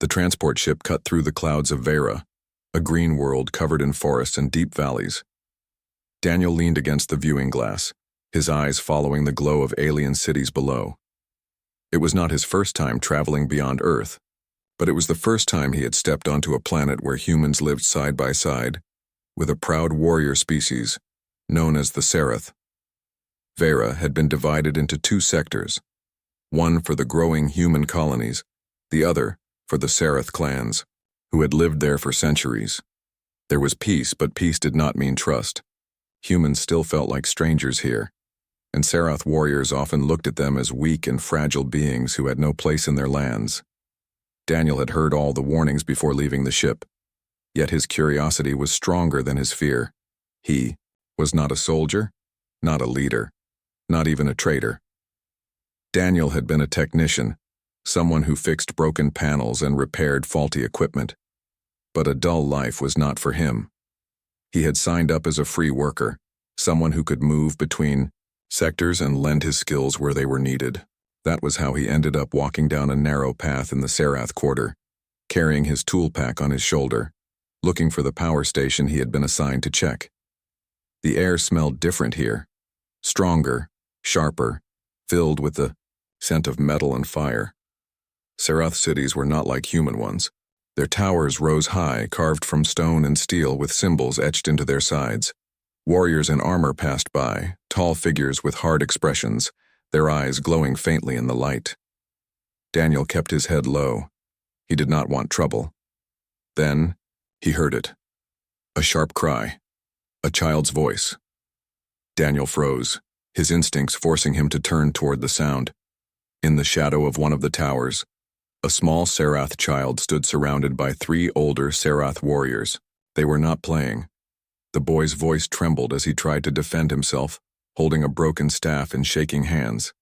The transport ship cut through the clouds of Vera, a green world covered in forests and deep valleys. Daniel leaned against the viewing glass, his eyes following the glow of alien cities below. It was not his first time traveling beyond Earth, but it was the first time he had stepped onto a planet where humans lived side by side, with a proud warrior species, known as the Serath. Vera had been divided into two sectors, one for the growing human colonies, the other for the Serath clans, who had lived there for centuries. There was peace, but peace did not mean trust. Humans still felt like strangers here, and Serath warriors often looked at them as weak and fragile beings who had no place in their lands. Daniel had heard all the warnings before leaving the ship, yet his curiosity was stronger than his fear. He was not a soldier, not a leader, not even a traitor. Daniel had been a technician, someone who fixed broken panels and repaired faulty equipment. But a dull life was not for him. He had signed up as a free worker, someone who could move between sectors and lend his skills where they were needed. That was how he ended up walking down a narrow path in the Serath quarter, carrying his tool pack on his shoulder, looking for the power station he had been assigned to check. The air smelled different here, stronger, sharper, filled with the scent of metal and fire. Serath cities were not like human ones. Their towers rose high, carved from stone and steel with symbols etched into their sides. Warriors in armor passed by, tall figures with hard expressions, their eyes glowing faintly in the light. Daniel kept his head low. He did not want trouble. Then, he heard it. A sharp cry. A child's voice. Daniel froze, his instincts forcing him to turn toward the sound. In the shadow of one of the towers, a small Serath child stood surrounded by three older Serath warriors. They were not playing. The boy's voice trembled as he tried to defend himself, holding a broken staff and shaking hands.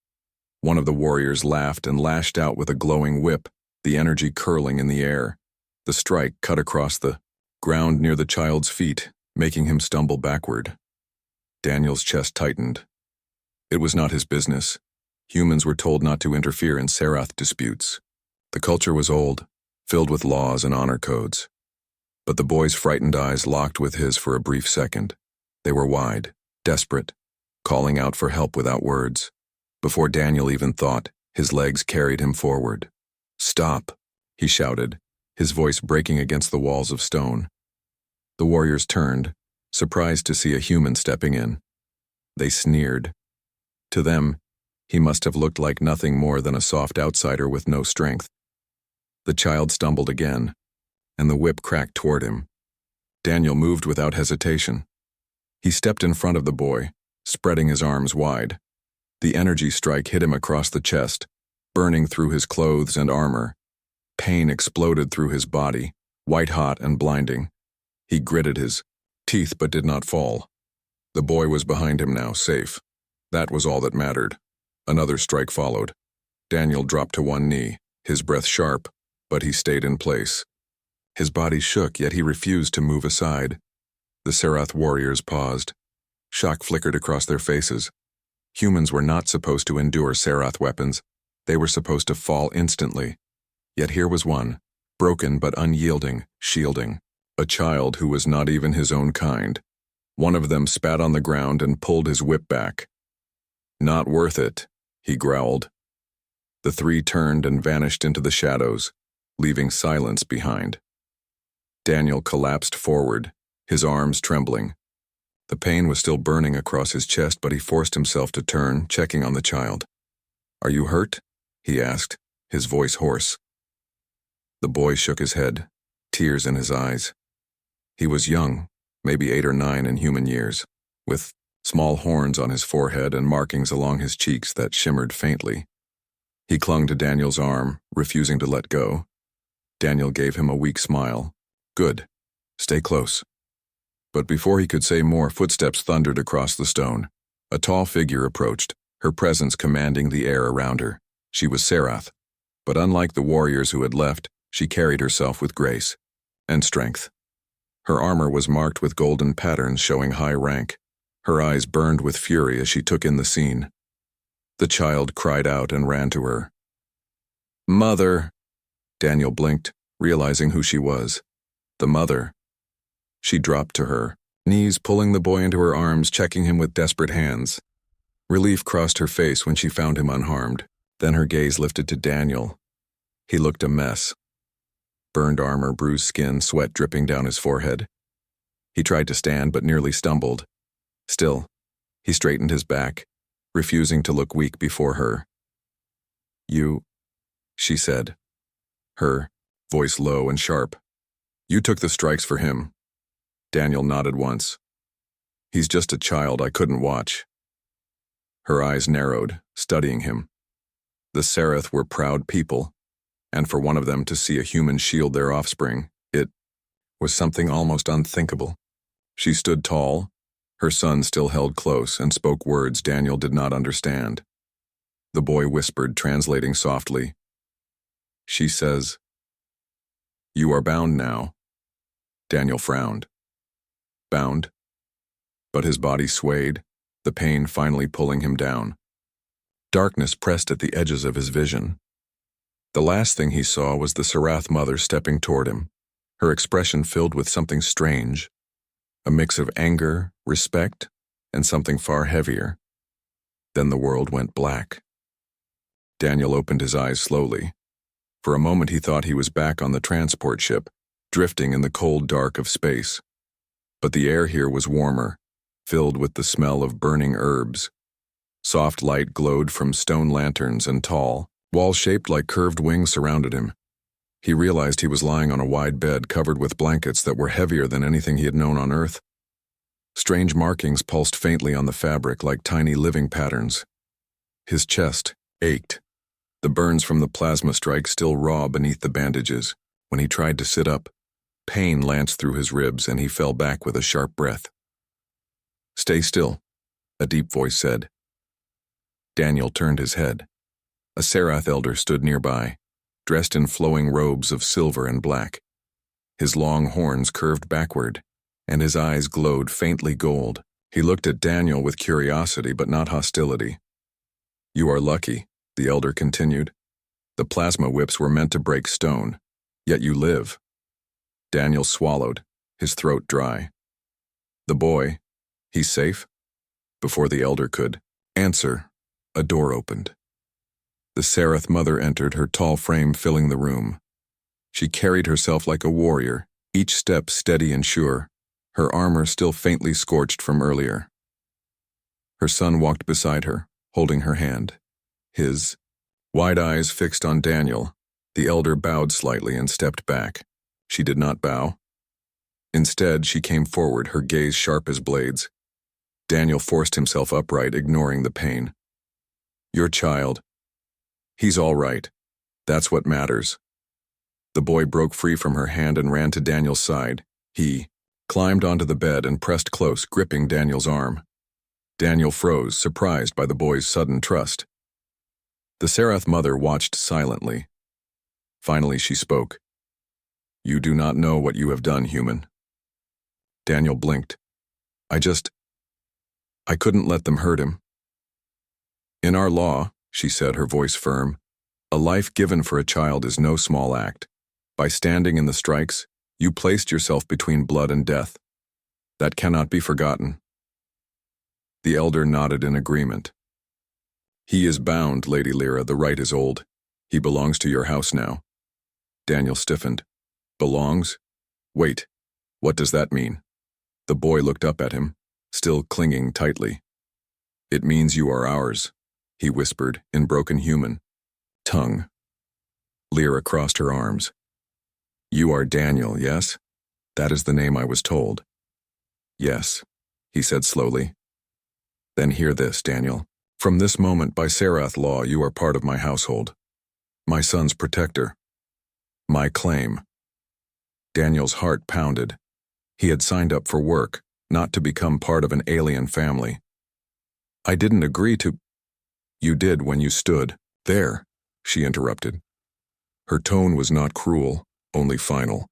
One of the warriors laughed and lashed out with a glowing whip, the energy curling in the air. The strike cut across the ground near the child's feet, making him stumble backward. Daniel's chest tightened. It was not his business. Humans were told not to interfere in Serath disputes. The culture was old, filled with laws and honor codes. But the boy's frightened eyes locked with his for a brief second. They were wide, desperate, calling out for help without words. Before Daniel even thought, his legs carried him forward. "Stop," he shouted, his voice breaking against the walls of stone. The warriors turned, surprised to see a human stepping in. They sneered. To them, he must have looked like nothing more than a soft outsider with no strength. The child stumbled again, and the whip cracked toward him. Daniel moved without hesitation. He stepped in front of the boy, spreading his arms wide. The energy strike hit him across the chest, burning through his clothes and armor. Pain exploded through his body, white-hot and blinding. He gritted his teeth but did not fall. The boy was behind him now, safe. That was all that mattered. Another strike followed. Daniel dropped to one knee, his breath sharp, but he stayed in place. His body shook, yet he refused to move aside. The Serath warriors paused. Shock flickered across their faces. Humans were not supposed to endure Serath weapons. They were supposed to fall instantly. Yet here was one, broken but unyielding, shielding. A child who was not even his own kind. One of them spat on the ground and pulled his whip back. "Not worth it," he growled. The three turned and vanished into the shadows, leaving silence behind. Daniel collapsed forward, his arms trembling. The pain was still burning across his chest, but he forced himself to turn, checking on the child. "Are you hurt?" he asked, his voice hoarse. The boy shook his head, tears in his eyes. He was young, maybe 8 or 9 in human years, with small horns on his forehead and markings along his cheeks that shimmered faintly. He clung to Daniel's arm, refusing to let go. Daniel gave him a weak smile. "Good. Stay close." But before he could say more, footsteps thundered across the stone. A tall figure approached, her presence commanding the air around her. She was Serath, but unlike the warriors who had left, she carried herself with grace and strength. Her armor was marked with golden patterns showing high rank. Her eyes burned with fury as she took in the scene. The child cried out and ran to her. "Mother!" Daniel blinked, realizing who she was. The mother. She dropped to her knees, pulling the boy into her arms, checking him with desperate hands. Relief crossed her face when she found him unharmed. Then her gaze lifted to Daniel. He looked a mess. Burned armor, bruised skin, sweat dripping down his forehead. He tried to stand but nearly stumbled. Still, he straightened his back, refusing to look weak before her. "You," she said, her voice low and sharp. "You took the strikes for him." Daniel nodded once. "He's just a child I couldn't watch." Her eyes narrowed, studying him. The Seraph were proud people, and for one of them to see a human shield their offspring, it was something almost unthinkable. She stood tall, her son still held close, and spoke words Daniel did not understand. The boy whispered, translating softly. She says, "You are bound now." Daniel frowned. Bound? But his body swayed, the pain finally pulling him down. Darkness pressed at the edges of his vision. The last thing he saw was the Seraph mother stepping toward him, her expression filled with something strange, a mix of anger, respect, and something far heavier. Then the world went black. Daniel opened his eyes slowly. For a moment he thought he was back on the transport ship, drifting in the cold dark of space. But the air here was warmer, filled with the smell of burning herbs. Soft light glowed from stone lanterns, and tall, walls shaped like curved wings surrounded him. He realized he was lying on a wide bed covered with blankets that were heavier than anything he had known on Earth. Strange markings pulsed faintly on the fabric like tiny living patterns. His chest ached, the burns from the plasma strike still raw beneath the bandages. When he tried to sit up, pain lanced through his ribs and he fell back with a sharp breath. "Stay still," a deep voice said. Daniel turned his head. A Seraph elder stood nearby, dressed in flowing robes of silver and black. His long horns curved backward, and his eyes glowed faintly gold. He looked at Daniel with curiosity but not hostility. "You are lucky," the elder continued. "The plasma whips were meant to break stone, yet you live." Daniel swallowed, his throat dry. "The boy, he's safe?" Before the elder could answer, a door opened. The Seraph mother entered, her tall frame filling the room. She carried herself like a warrior, each step steady and sure, her armor still faintly scorched from earlier. Her son walked beside her, holding her hand. His wide eyes fixed on Daniel, the elder bowed slightly and stepped back. She did not bow. Instead, she came forward, her gaze sharp as blades. Daniel forced himself upright, ignoring the pain. "Your child. He's all right. That's what matters." The boy broke free from her hand and ran to Daniel's side. He climbed onto the bed and pressed close, gripping Daniel's arm. Daniel froze, surprised by the boy's sudden trust. The Seraph mother watched silently. Finally, she spoke. "You do not know what you have done, human." Daniel blinked. I couldn't let them hurt him." "In our law," she said, her voice firm, "a life given for a child is no small act. By standing in the strikes, you placed yourself between blood and death. That cannot be forgotten." The elder nodded in agreement. "He is bound, Lady Lyra, the right is old. He belongs to your house now." Daniel stiffened. "Belongs? Wait, what does that mean?" The boy looked up at him, still clinging tightly. "It means you are ours," he whispered in broken human tongue. Lyra crossed her arms. "You are Daniel, yes? That is the name I was told." "Yes," he said slowly. "Then hear this, Daniel. From this moment, by Seraph law, you are part of my household. My son's protector. My claim." Daniel's heart pounded. He had signed up for work, not to become part of an alien family. "I didn't agree to—" "You did when you stood there," she interrupted. Her tone was not cruel, only final.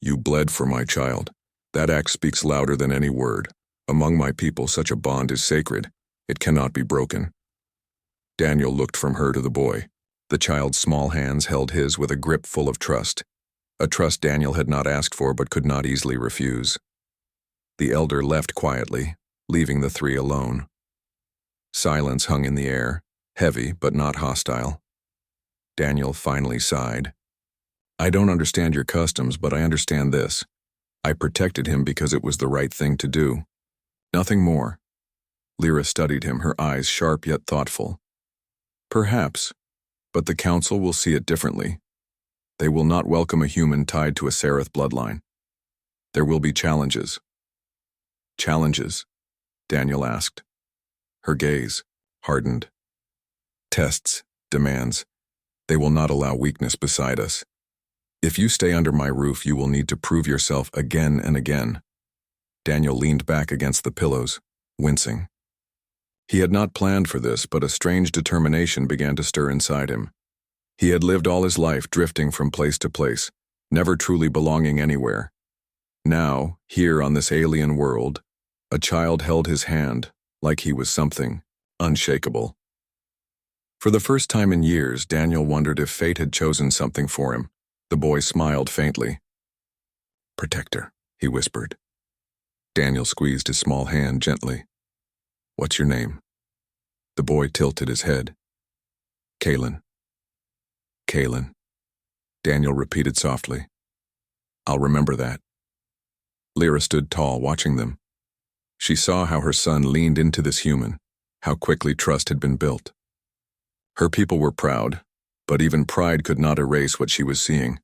"You bled for my child. That act speaks louder than any word. Among my people, such a bond is sacred. It cannot be broken." Daniel looked from her to the boy. The child's small hands held his with a grip full of trust. a trust Daniel had not asked for but could not easily refuse. The elder left quietly, leaving the three alone. Silence hung in the air, heavy but not hostile. Daniel finally sighed. I don't understand your customs, but I understand this. I protected him because it was the right thing to do. Nothing more. Lyra studied him, her eyes sharp yet thoughtful. Perhaps, but the council will see it differently. They will not welcome a human tied to a Sereth bloodline. There will be challenges. Challenges? Daniel asked. Her gaze hardened. Tests, demands. They will not allow weakness beside us. If you stay under my roof, you will need to prove yourself again and again. Daniel leaned back against the pillows, wincing. He had not planned for this, but a strange determination began to stir inside him. He had lived all his life drifting from place to place, never truly belonging anywhere. Now, here on this alien world, a child held his hand like he was something unshakable. For the first time in years, Daniel wondered if fate had chosen something for him. The boy smiled faintly. Protector, he whispered. Daniel squeezed his small hand gently. What's your name? The boy tilted his head. Kalen. Kalen. Daniel repeated softly. I'll remember that. Lyra stood tall, watching them. She saw how her son leaned into this human, how quickly trust had been built. Her people were proud, but even pride could not erase what she was seeing.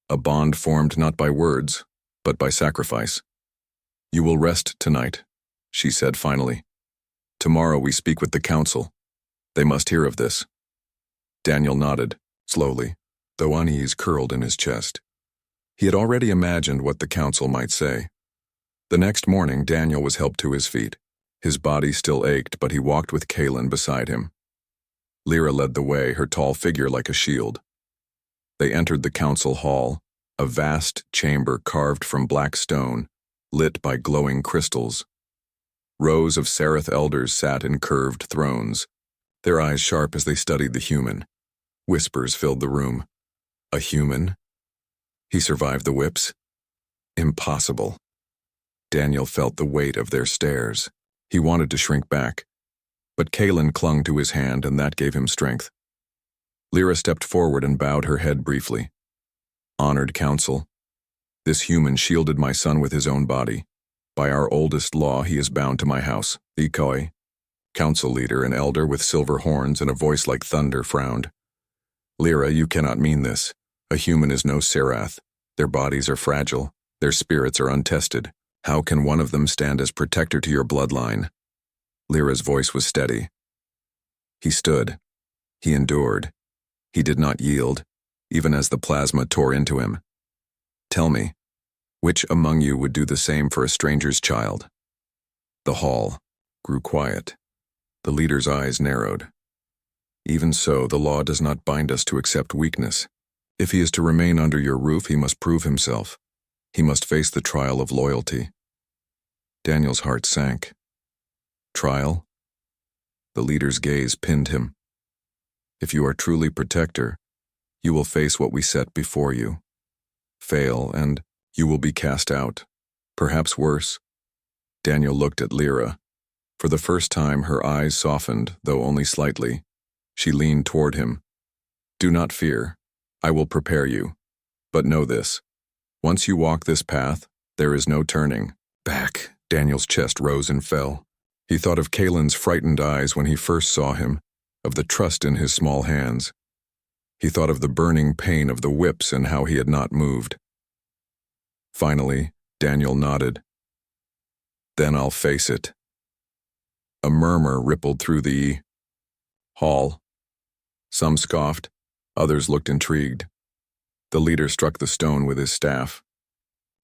A bond formed not by words, but by sacrifice. You will rest tonight, she said finally. Tomorrow we speak with the council. They must hear of this. Daniel nodded, slowly, though unease curled in his chest. He had already imagined what the council might say. The next morning, Daniel was helped to his feet. His body still ached, but he walked with Kalen beside him. Lyra led the way, her tall figure like a shield. They entered the council hall, a vast chamber carved from black stone, lit by glowing crystals. Rows of Sereth elders sat in curved thrones, their eyes sharp as they studied the human. Whispers filled the room. A human? He survived the whips? Impossible. Daniel felt the weight of their stares. He wanted to shrink back, but Kalen clung to his hand, and that gave him strength. Lyra stepped forward and bowed her head briefly. Honored council, this human shielded my son with his own body. By our oldest law, he is bound to my house. The Koi, council leader, an elder with silver horns and a voice like thunder, frowned. Lyra, you cannot mean this. A human is no Serath. Their bodies are fragile. Their spirits are untested. How can one of them stand as protector to your bloodline? Lyra's voice was steady. He stood. He endured. He did not yield, even as the plasma tore into him. Tell me, which among you would do the same for a stranger's child? The hall grew quiet. The leader's eyes narrowed. Even so, the law does not bind us to accept weakness. If he is to remain under your roof, he must prove himself. He must face the trial of loyalty. Daniel's heart sank. Trial? The leader's gaze pinned him. If you are truly protector, you will face what we set before you. Fail, and you will be cast out. Perhaps worse. Daniel looked at Lyra. For the first time, her eyes softened, though only slightly. She leaned toward him. Do not fear. I will prepare you. But know this. Once you walk this path, there is no turning back. Daniel's chest rose and fell. He thought of Kalen's frightened eyes when he first saw him, of the trust in his small hands. He thought of the burning pain of the whips and how he had not moved. Finally, Daniel nodded. Then I'll face it. A murmur rippled through the hall. Some scoffed, others looked intrigued. The leader struck the stone with his staff.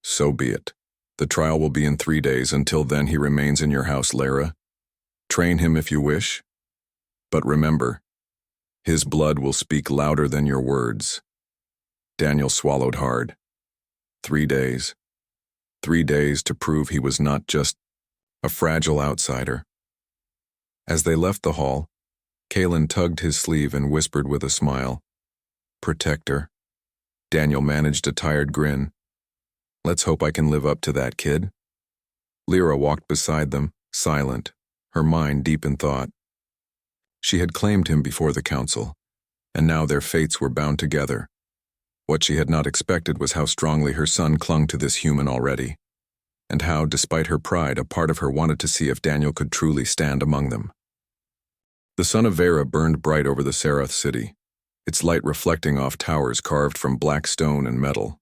So be it. The trial will be in 3 days. Until then, he remains in your house, Lyra. Train him if you wish. But remember, his blood will speak louder than your words. Daniel swallowed hard. 3 days. 3 days to prove he was not just a fragile outsider. As they left the hall, Kalen tugged his sleeve and whispered with a smile, Protector. Daniel managed a tired grin. Let's hope I can live up to that, kid. Lyra walked beside them, silent, her mind deep in thought. She had claimed him before the council, and now their fates were bound together. What she had not expected was how strongly her son clung to this human already, and how, despite her pride, a part of her wanted to see if Daniel could truly stand among them. The sun of Vera burned bright over the Serath city, its light reflecting off towers carved from black stone and metal.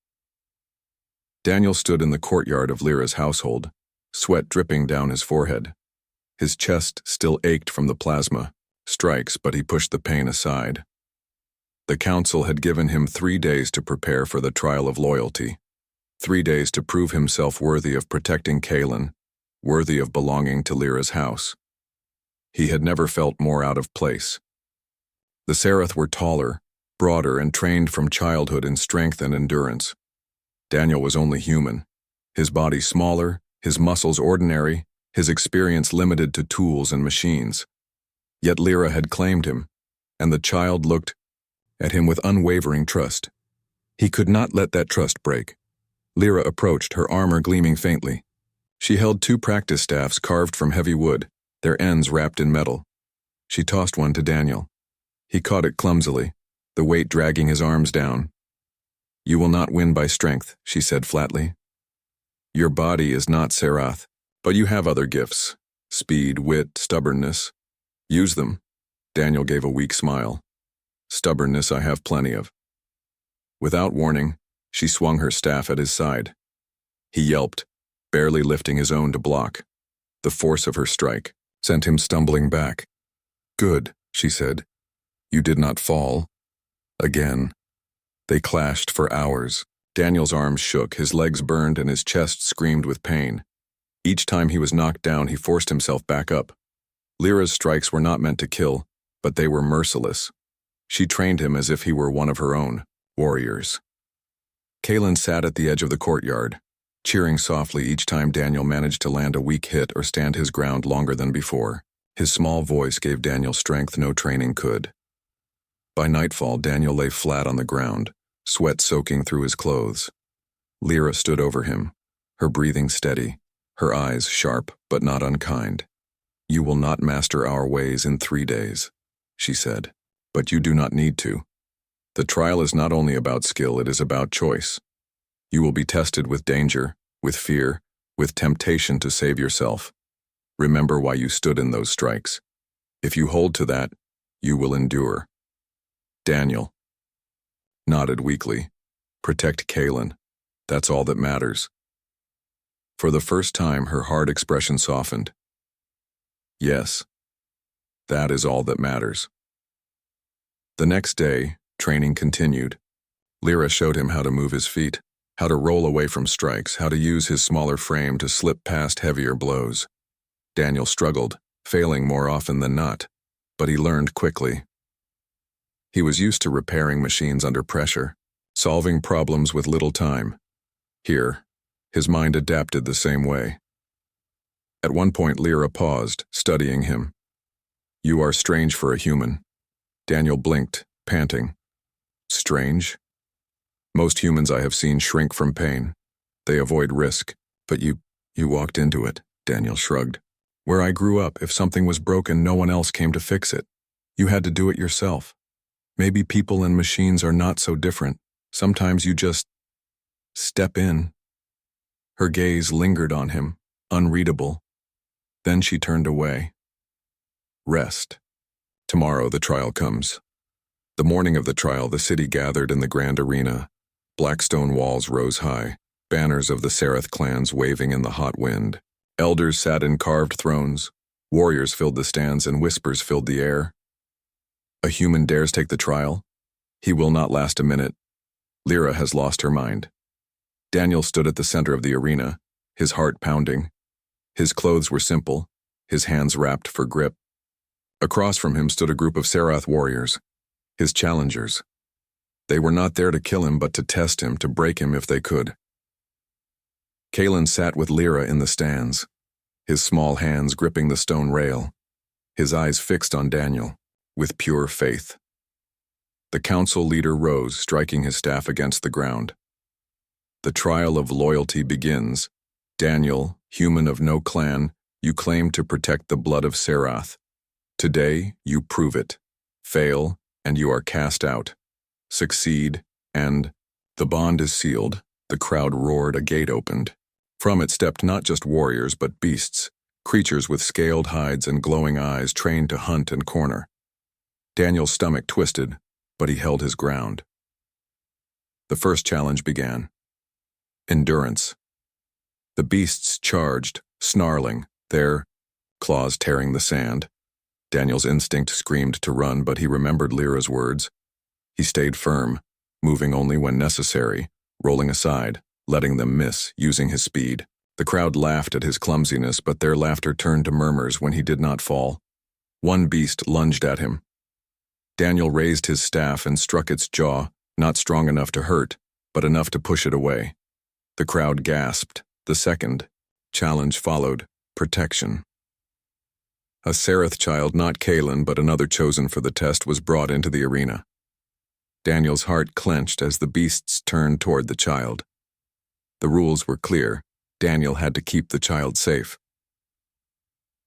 Daniel stood in the courtyard of Lyra's household, sweat dripping down his forehead. His chest still ached from the plasma strikes, but he pushed the pain aside. The council had given him 3 days to prepare for the trial of loyalty, 3 days to prove himself worthy of protecting Kaelin, worthy of belonging to Lyra's house. He had never felt more out of place. The Serath were taller, broader, and trained from childhood in strength and endurance. Daniel was only human, his body smaller, his muscles ordinary, his experience limited to tools and machines. Yet Lyra had claimed him, and the child looked at him with unwavering trust. He could not let that trust break. Lyra approached, her armor gleaming faintly. She held 2 practice staffs carved from heavy wood, their ends wrapped in metal. She tossed one to Daniel. He caught it clumsily, the weight dragging his arms down. "You will not win by strength," she said flatly. "Your body is not Serath, but you have other gifts. Speed, wit, stubbornness. Use them." Daniel gave a weak smile. "Stubbornness I have plenty of." Without warning, she swung her staff at his side. He yelped, barely lifting his own to block. The force of her strike sent him stumbling back. "Good," she said. "You did not fall." Again. They clashed for hours. Daniel's arms shook, his legs burned, and his chest screamed with pain. Each time he was knocked down, he forced himself back up. Lyra's strikes were not meant to kill, but they were merciless. She trained him as if he were one of her own warriors. Kaelin sat at the edge of the courtyard, cheering softly each time Daniel managed to land a weak hit or stand his ground longer than before. His small voice gave Daniel strength no training could. By nightfall, Daniel lay flat on the ground, sweat soaking through his clothes. Lyra stood over him, her breathing steady, her eyes sharp but not unkind. "You will not master our ways in 3 days," she said, "but you do not need to. The trial is not only about skill, it is about choice. You will be tested with danger, with fear, with temptation to save yourself. Remember why you stood in those strikes. If you hold to that, you will endure." Daniel nodded weakly. "Protect Kaelin. That's all that matters." For the first time, her hard expression softened. "Yes, that is all that matters." The next day, training continued. Lyra showed him how to move his feet, how to roll away from strikes, how to use his smaller frame to slip past heavier blows. Daniel struggled, failing more often than not, but he learned quickly. He was used to repairing machines under pressure, solving problems with little time. Here, his mind adapted the same way. At one point, Lyra paused, studying him. "You are strange for a human." Daniel blinked, panting. "Strange? Most humans I have seen shrink from pain. They avoid risk, but you walked into it," Daniel shrugged. "Where I grew up, if something was broken, no one else came to fix it. You had to do it yourself. Maybe people and machines are not so different. Sometimes you just step in." Her gaze lingered on him, unreadable. Then she turned away. Rest. Tomorrow the trial comes. The morning of the trial, the city gathered in the grand arena. Black stone walls rose high, banners of the Serath clans waving in the hot wind. Elders sat in carved thrones. Warriors filled the stands and whispers filled the air. A human dares take the trial? He will not last a minute. Lyra has lost her mind. Daniel stood at the center of the arena, his heart pounding. His clothes were simple, his hands wrapped for grip. Across from him stood a group of Serath warriors, his challengers. They were not there to kill him, but to test him, to break him if they could. Kaelin sat with Lyra in the stands, his small hands gripping the stone rail, his eyes fixed on Daniel, with pure faith. The council leader rose, striking his staff against the ground. The trial of loyalty begins. Daniel, human of no clan, you claim to protect the blood of Serath. Today, you prove it. Fail, and you are cast out. Succeed, and the bond is sealed. The crowd roared, a gate opened. From it stepped not just warriors, but beasts, creatures with scaled hides and glowing eyes trained to hunt and corner. Daniel's stomach twisted, but he held his ground. The first challenge began. Endurance. The beasts charged, snarling, their claws tearing the sand. Daniel's instinct screamed to run, but he remembered Lyra's words. He stayed firm, moving only when necessary, rolling aside, letting them miss, using his speed. The crowd laughed at his clumsiness, but their laughter turned to murmurs when he did not fall. One beast lunged at him. Daniel raised his staff and struck its jaw, not strong enough to hurt, but enough to push it away. The crowd gasped. The second challenge followed, protection. A Serath child, not Kaelin, but another chosen for the test, was brought into the arena. Daniel's heart clenched as the beasts turned toward the child. The rules were clear. Daniel had to keep the child safe.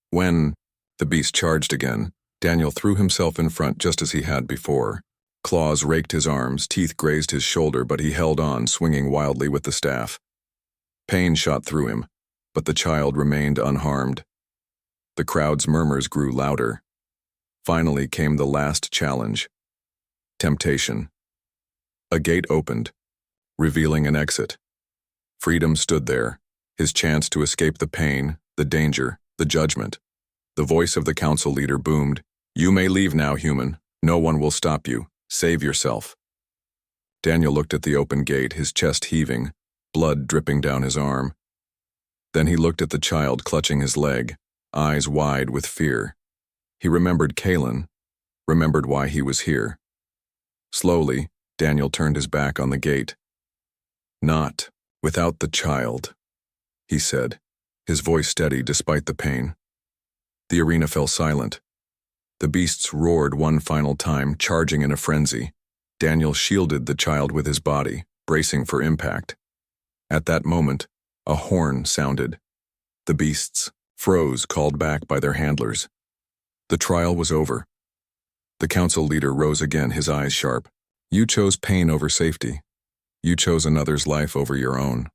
When the beast charged again, Daniel threw himself in front just as he had before. Claws raked his arms, teeth grazed his shoulder, but he held on, swinging wildly with the staff. Pain shot through him, but the child remained unharmed. The crowd's murmurs grew louder. Finally came the last challenge. Temptation. A gate opened, revealing an exit. Freedom stood there, his chance to escape the pain, the danger, the judgment. The voice of the council leader boomed, "You may leave now, human. No one will stop you. Save yourself." Daniel looked at the open gate, his chest heaving, blood dripping down his arm. Then he looked at the child clutching his leg, eyes wide with fear. He remembered Kaelin, remembered why he was here. Slowly, Daniel turned his back on the gate. "Not without the child," he said, his voice steady despite the pain. The arena fell silent. The beasts roared one final time, charging in a frenzy. Daniel shielded the child with his body, bracing for impact. At that moment, a horn sounded. The beasts froze, called back by their handlers. The trial was over. The council leader rose again, his eyes sharp. "You chose pain over safety. You chose another's life over your own.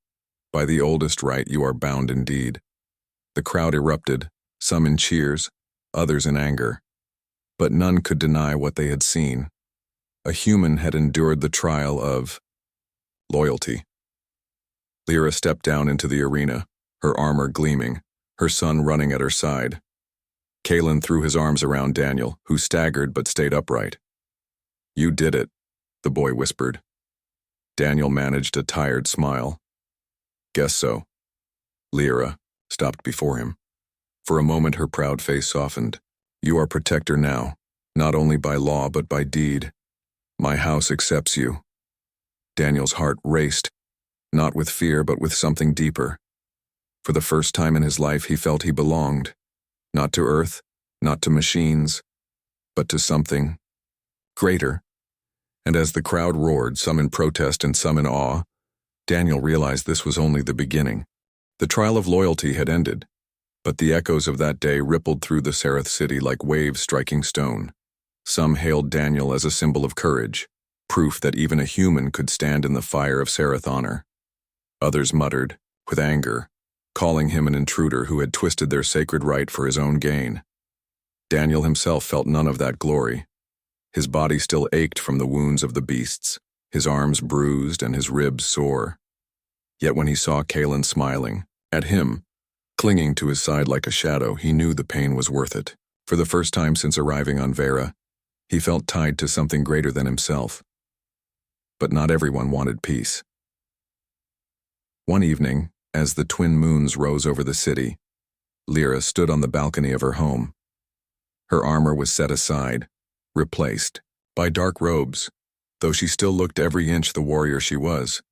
By the oldest right, you are bound indeed." The crowd erupted, some in cheers, others in anger. But none could deny what they had seen. A human had endured the trial of loyalty. Lyra stepped down into the arena, her armor gleaming, her son running at her side. Kaelin threw his arms around Daniel, who staggered but stayed upright. "You did it," the boy whispered. Daniel managed a tired smile. "Guess so." Lyra stopped before him. For a moment her proud face softened. "You are protector now, not only by law but by deed. My house accepts you." Daniel's heart raced, not with fear but with something deeper. For the first time in his life he felt he belonged, not to Earth, not to machines, but to something greater. And as the crowd roared, some in protest and some in awe, Daniel realized this was only the beginning. The trial of loyalty had ended, but the echoes of that day rippled through the Serath city like waves striking stone. Some hailed Daniel as a symbol of courage, proof that even a human could stand in the fire of Serath honor. Others muttered, with anger, calling him an intruder who had twisted their sacred right for his own gain. Daniel himself felt none of that glory. His body still ached from the wounds of the beasts, his arms bruised and his ribs sore. Yet when he saw Kaelin smiling at him, clinging to his side like a shadow, he knew the pain was worth it. For the first time since arriving on Vera, he felt tied to something greater than himself. But not everyone wanted peace. One evening, as the twin moons rose over the city, Lyra stood on the balcony of her home. Her armor was set aside, replaced by dark robes, though she still looked every inch the warrior she was.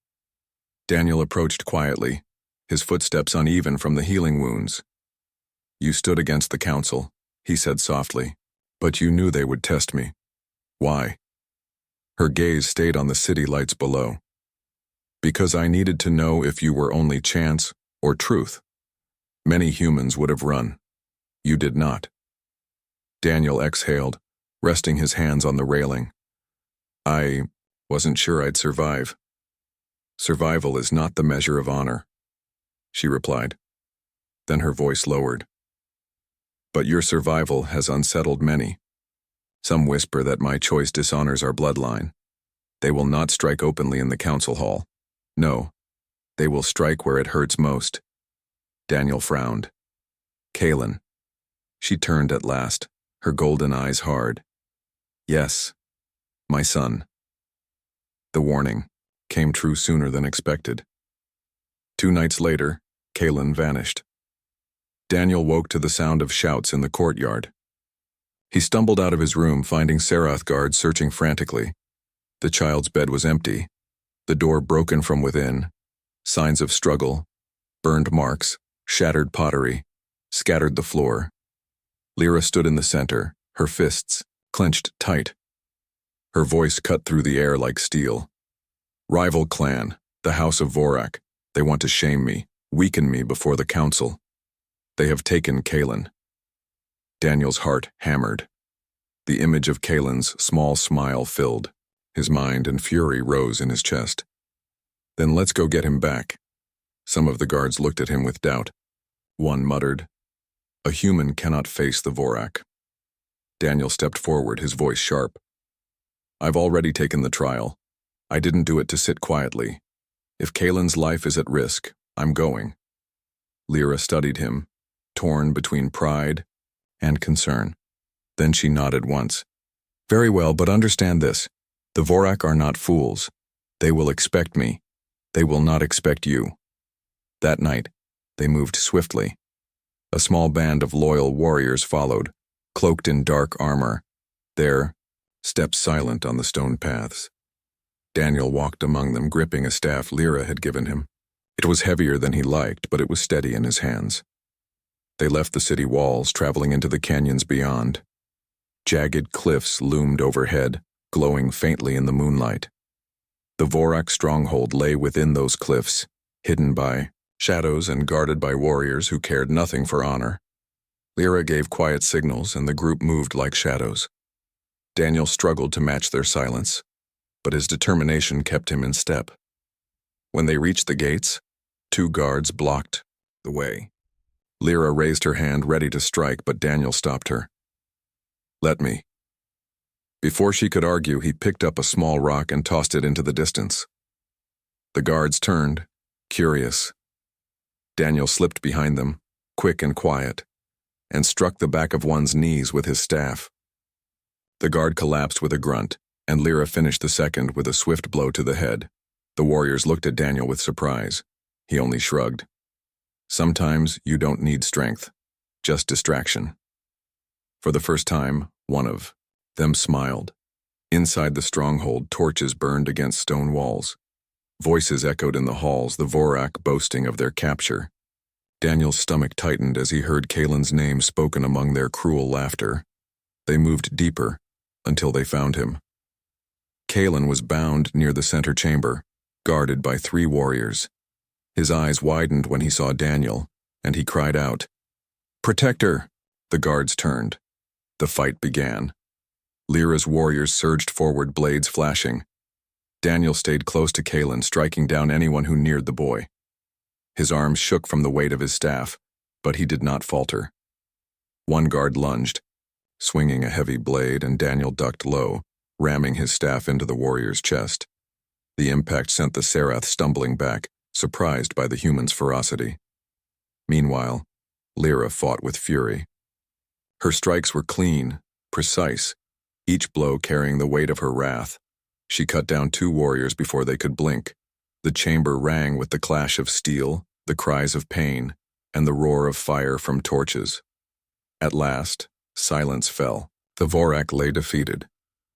Daniel approached quietly, his footsteps uneven from the healing wounds. "You stood against the council," he said softly, "but you knew they would test me. Why?" Her gaze stayed on the city lights below. Because I needed to know if you were only chance or truth. Many humans would have run. You did not. Daniel exhaled, resting his hands on the railing. I wasn't sure I'd survive. Survival is not the measure of honor, she replied. Then her voice lowered. But your survival has unsettled many. Some whisper that my choice dishonors our bloodline. They will not strike openly in the council hall. No, they will strike where it hurts most. Daniel frowned. Kaelin. She turned at last, her golden eyes hard. Yes, my son. The warning came true sooner than expected. 2 nights later, Kaelin vanished. Daniel woke to the sound of shouts in the courtyard. He stumbled out of his room, finding Serath guards searching frantically. The child's bed was empty, the door broken from within, signs of struggle, burned marks, shattered pottery, scattered the floor. Lyra stood in the center, her fists clenched tight. Her voice cut through the air like steel. Rival clan, the House of Vorak, they want to shame me, weaken me before the council. They have taken Kaelin. Daniel's heart hammered. The image of Kaelin's small smile filled. His mind and fury rose in his chest. Then let's go get him back. Some of the guards looked at him with doubt. One muttered, a human cannot face the Vorak. Daniel stepped forward, his voice sharp. I've already taken the trial. I didn't do it to sit quietly. If Kaelin's life is at risk, I'm going. Lyra studied him, torn between pride and concern. Then she nodded once. Very well, but understand this. The Vorak are not fools. They will expect me. They will not expect you. That night, they moved swiftly. A small band of loyal warriors followed, cloaked in dark armor. There, stepped silent on the stone paths. Daniel walked among them, gripping a staff Lyra had given him. It was heavier than he liked, but it was steady in his hands. They left the city walls, traveling into the canyons beyond. Jagged cliffs loomed overhead, glowing faintly in the moonlight. The Vorak stronghold lay within those cliffs, hidden by shadows and guarded by warriors who cared nothing for honor. Lyra gave quiet signals, and the group moved like shadows. Daniel struggled to match their silence, but his determination kept him in step. When they reached the gates, 2 guards blocked the way. Lyra raised her hand, ready to strike, but Daniel stopped her. Let me. Before she could argue, he picked up a small rock and tossed it into the distance. The guards turned, curious. Daniel slipped behind them, quick and quiet, and struck the back of one's knees with his staff. The guard collapsed with a grunt, and Lyra finished the second with a swift blow to the head. The warriors looked at Daniel with surprise. He only shrugged. Sometimes you don't need strength, just distraction. For the first time, one of them smiled. Inside the stronghold, torches burned against stone walls. Voices echoed in the halls, the Vorak boasting of their capture. Daniel's stomach tightened as he heard Kaelin's name spoken among their cruel laughter. They moved deeper, until they found him. Kaelin was bound near the center chamber, guarded by 3 warriors. His eyes widened when he saw Daniel, and he cried out, "Protector!" The guards turned. The fight began. Lyra's warriors surged forward, blades flashing. Daniel stayed close to Kaelin, striking down anyone who neared the boy. His arms shook from the weight of his staff, but he did not falter. One guard lunged, swinging a heavy blade, and Daniel ducked low, ramming his staff into the warrior's chest. The impact sent the Serath stumbling back, surprised by the human's ferocity. Meanwhile, Lyra fought with fury. Her strikes were clean, precise, each blow carrying the weight of her wrath. She cut down 2 warriors before they could blink. The chamber rang with the clash of steel, the cries of pain, and the roar of fire from torches. At last, silence fell. The Vorak lay defeated.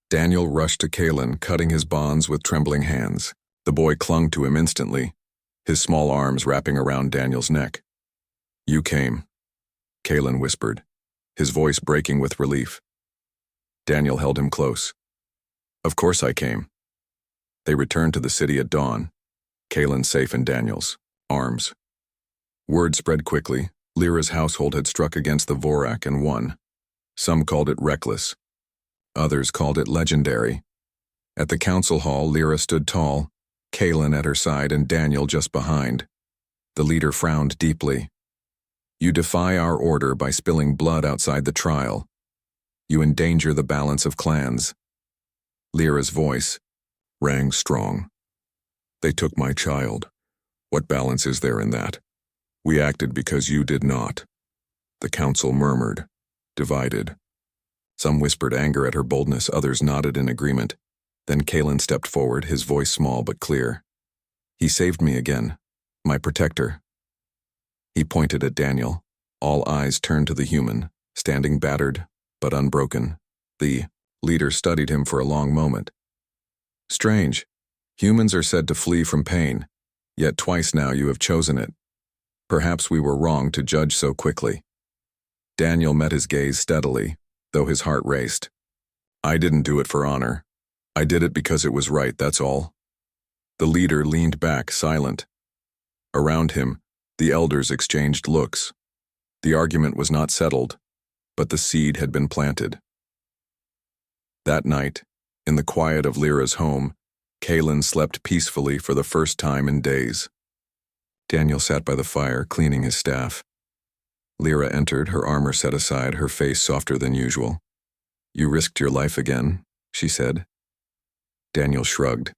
Daniel rushed to Kaelin, cutting his bonds with trembling hands. The boy clung to him instantly, his small arms wrapping around Daniel's neck. "You came," Kaelin whispered, his voice breaking with relief. Daniel held him close. Of course I came. They returned to the city at dawn, Kalen safe in Daniel's arms. Word spread quickly. Lyra's household had struck against the Vorak and won. Some called it reckless. Others called it legendary. At the council hall, Lyra stood tall, Kalen at her side and Daniel just behind. The leader frowned deeply. You defy our order by spilling blood outside the trial. You endanger the balance of clans. Lyra's voice rang strong. They took my child. What balance is there in that? We acted because you did not. The council murmured, divided. Some whispered anger at her boldness, others nodded in agreement. Then Kalen stepped forward, his voice small but clear. He saved me again, my protector. He pointed at Daniel. All eyes turned to the human, standing battered but unbroken. The leader studied him for a long moment. Strange. Humans are said to flee from pain, yet twice now you have chosen it. Perhaps we were wrong to judge so quickly. Daniel met his gaze steadily, though his heart raced. I didn't do it for honor. I did it because it was right, that's all. The leader leaned back, silent. Around him, the elders exchanged looks. The argument was not settled, but the seed had been planted. That night, in the quiet of Lyra's home, Kalen slept peacefully for the first time in days. Daniel sat by the fire, cleaning his staff. Lyra entered, her armor set aside, her face softer than usual. You risked your life again, she said. Daniel shrugged.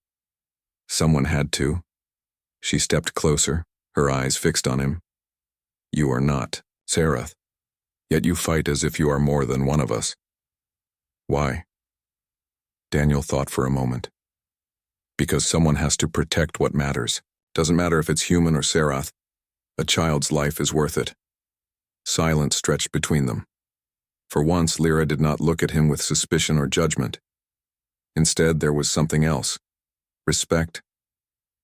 Someone had to. She stepped closer, her eyes fixed on him. You are not Sarath, yet you fight as if you are more than one of us. Why? Daniel thought for a moment. Because someone has to protect what matters. Doesn't matter if it's human or Sarath. A child's life is worth it. Silence stretched between them. For once, Lyra did not look at him with suspicion or judgment. Instead, there was something else. Respect.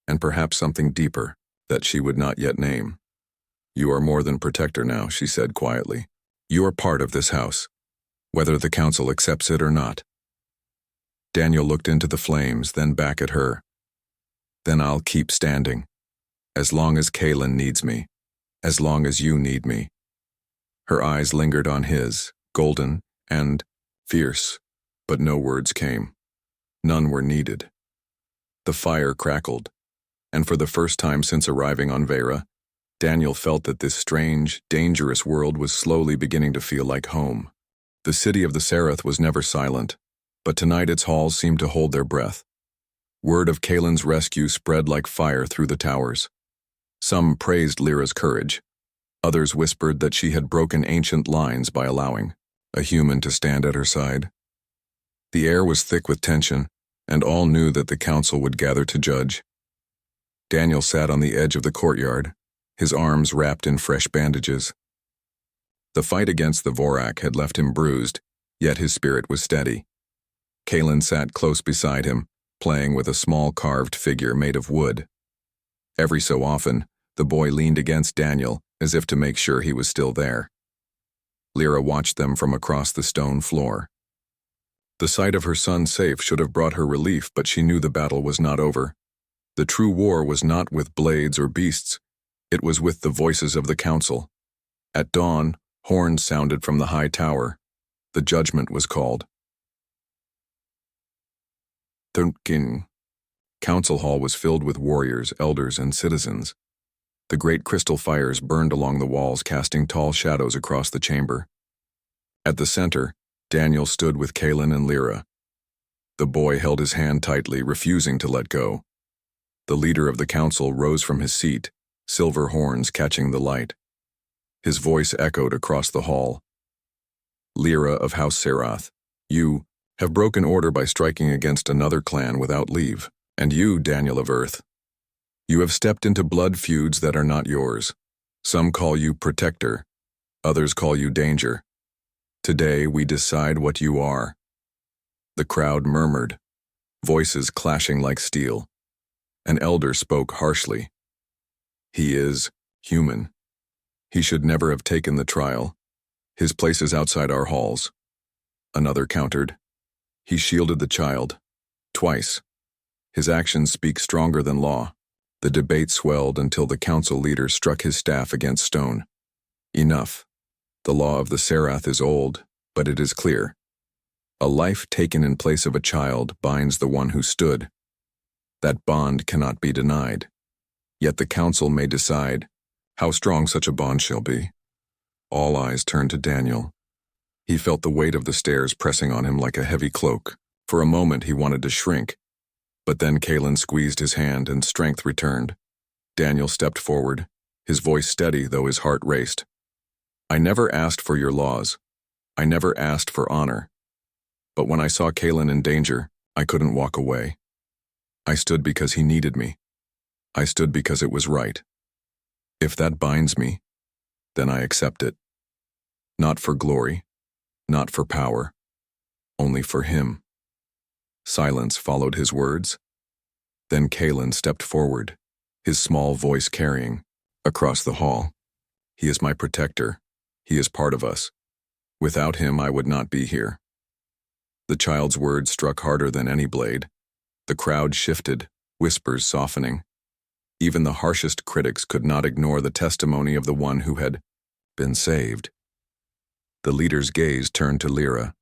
And perhaps something deeper that she would not yet name. You are more than protector now, she said quietly. You are part of this house, whether the council accepts it or not. Daniel looked into the flames, then back at her. Then I'll keep standing. As long as Kalen needs me. As long as you need me. Her eyes lingered on his, golden and fierce, but no words came. None were needed. The fire crackled, and for the first time since arriving on Vera, Daniel felt that this strange, dangerous world was slowly beginning to feel like home. The city of the Sarath was never silent, but tonight its halls seemed to hold their breath. Word of Kalen's rescue spread like fire through the towers. Some praised Lyra's courage. Others whispered that she had broken ancient lines by allowing a human to stand at her side. The air was thick with tension, and all knew that the council would gather to judge. Daniel sat on the edge of the courtyard, his arms wrapped in fresh bandages. The fight against the Vorak had left him bruised, yet his spirit was steady. Kalen sat close beside him, playing with a small carved figure made of wood. Every so often, the boy leaned against Daniel as if to make sure he was still there. Lyra watched them from across the stone floor. The sight of her son safe should have brought her relief, but she knew the battle was not over. The true war was not with blades or beasts. It was with the voices of the council. At dawn, horns sounded from the high tower. The judgment was called. The council hall was filled with warriors, elders, and citizens. The great crystal fires burned along the walls, casting tall shadows across the chamber. At the center, Daniel stood with Kalen and Lyra. The boy held his hand tightly, refusing to let go. The leader of the council rose from his seat, silver horns catching the light. His voice echoed across the hall. Lyra of House Sarath, you have broken order by striking against another clan without leave. And you, Daniel of Earth, you have stepped into blood feuds that are not yours. Some call you protector, others call you danger. Today we decide what you are. The crowd murmured, voices clashing like steel. An elder spoke harshly. He is human. He should never have taken the trial. His place is outside our halls. Another countered. He shielded the child. twice. His actions speak stronger than law. The debate swelled until the council leader struck his staff against stone. Enough. The law of the Serath is old, but it is clear. A life taken in place of a child binds the one who stood. That bond cannot be denied. Yet the council may decide how strong such a bond shall be. All eyes turned to Daniel. He felt the weight of the stairs pressing on him like a heavy cloak. For a moment he wanted to shrink, but then Kalen squeezed his hand and strength returned. Daniel stepped forward, his voice steady though his heart raced. I never asked for your laws. I never asked for honor. But when I saw Kalen in danger, I couldn't walk away. I stood because he needed me. I stood because it was right. If that binds me, then I accept it. Not for glory, not for power, only for him. Silence followed his words. Then Kalen stepped forward, his small voice carrying across the hall. He is my protector. He is part of us. Without him, I would not be here. The child's words struck harder than any blade. The crowd shifted, whispers softening. Even the harshest critics could not ignore the testimony of the one who had been saved. The leader's gaze turned to Lyra.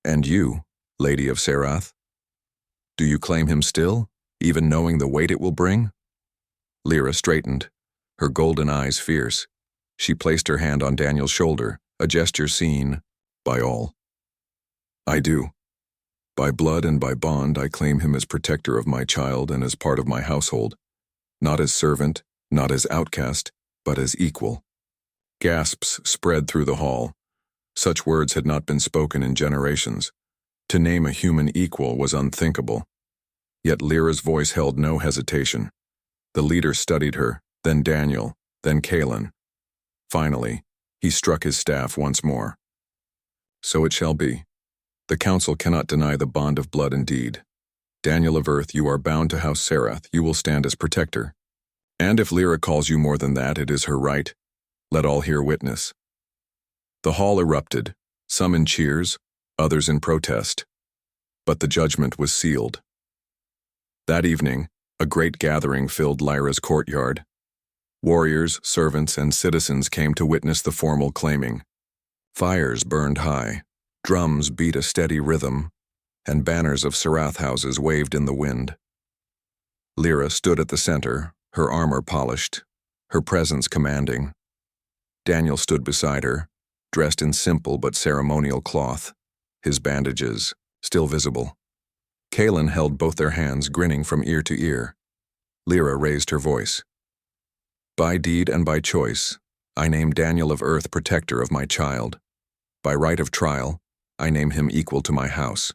And you, Lady of Serath? Do you claim him still, even knowing the weight it will bring? Lyra straightened, her golden eyes fierce. She placed her hand on Daniel's shoulder, a gesture seen by all. I do. By blood and by bond, I claim him as protector of my child and as part of my household. Not as servant, not as outcast, but as equal. Gasps spread through the hall. Such words had not been spoken in generations. To name a human equal was unthinkable. Yet Lyra's voice held no hesitation. The leader studied her, then Daniel, then Kalen. Finally, he struck his staff once more. So it shall be. The council cannot deny the bond of blood and deed. Daniel of Earth, you are bound to House Serath. You will stand as protector. And if Lyra calls you more than that, it is her right. Let all hear witness. The hall erupted, some in cheers, others in protest. But the judgment was sealed. That evening, a great gathering filled Lyra's courtyard. Warriors, servants, and citizens came to witness the formal claiming. Fires burned high, drums beat a steady rhythm, and banners of Serath houses waved in the wind. Lyra stood at the center, her armor polished, her presence commanding. Daniel stood beside her, dressed in simple but ceremonial cloth, his bandages still visible. Kalen held both their hands, grinning from ear to ear. Lyra raised her voice. By deed and by choice, I name Daniel of Earth protector of my child. By right of trial, I name him equal to my house.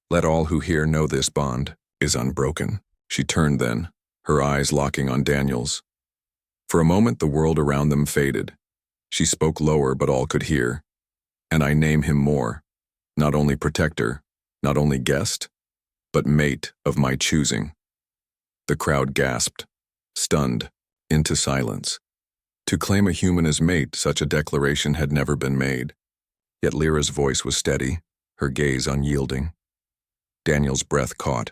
Let all who hear know this bond is unbroken. She turned then, her eyes locking on Daniel's. For a moment the world around them faded. She spoke lower, but all could hear. And I name him more, not only protector, not only guest, but mate of my choosing. The crowd gasped, stunned, into silence. To claim a human as mate, such a declaration had never been made. Yet Lyra's voice was steady, her gaze unyielding. Daniel's breath caught.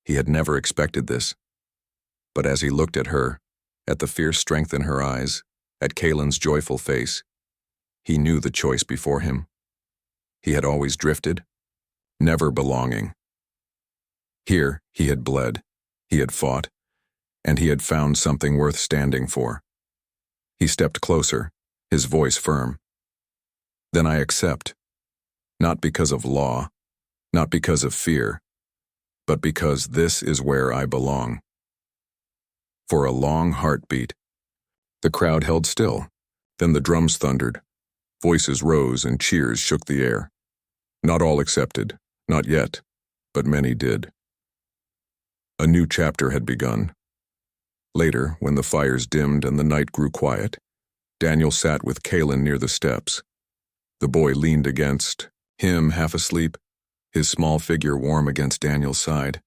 He had never expected this. But as he looked at her, at the fierce strength in her eyes, at Kalen's joyful face, he knew the choice before him. He had always drifted, never belonging. Here he had bled, he had fought, and he had found something worth standing for. He stepped closer, his voice firm. Then I accept, not because of law, not because of fear, but because this is where I belong. For a long heartbeat, the crowd held still. Then the drums thundered. Voices rose and cheers shook the air. Not all accepted, not yet, but many did. A new chapter had begun. Later, when the fires dimmed and the night grew quiet, Daniel sat with Kalen near the steps. The boy leaned against him, half asleep, his small figure warm against Daniel's side.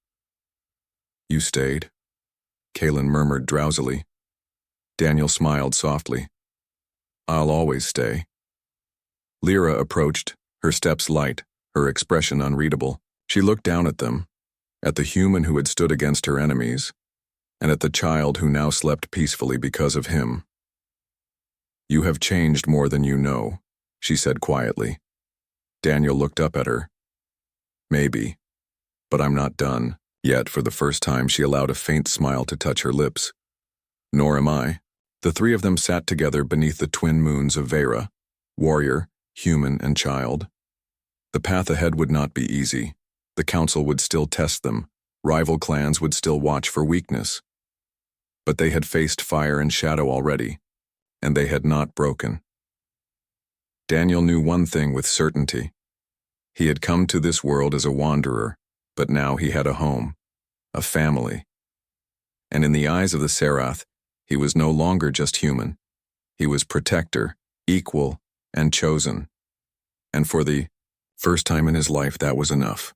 You stayed, Kalen murmured drowsily. Daniel smiled softly. I'll always stay. Lyra approached, her steps light, her expression unreadable. She looked down at them, at the human who had stood against her enemies, and at the child who now slept peacefully because of him. "You have changed more than you know," she said quietly. Daniel looked up at her. "Maybe, but I'm not done." Yet, for the first time, she allowed a faint smile to touch her lips. "Nor am I." The three of them sat together beneath the twin moons of Vera, warrior, human, and child. The path ahead would not be easy. The council would still test them. Rival clans would still watch for weakness. But they had faced fire and shadow already, and they had not broken. Daniel knew one thing with certainty. He had come to this world as a wanderer, but now he had a home, a family. And in the eyes of the Serath, he was no longer just human. He was protector, equal, and chosen. And for the first time in his life, that was enough.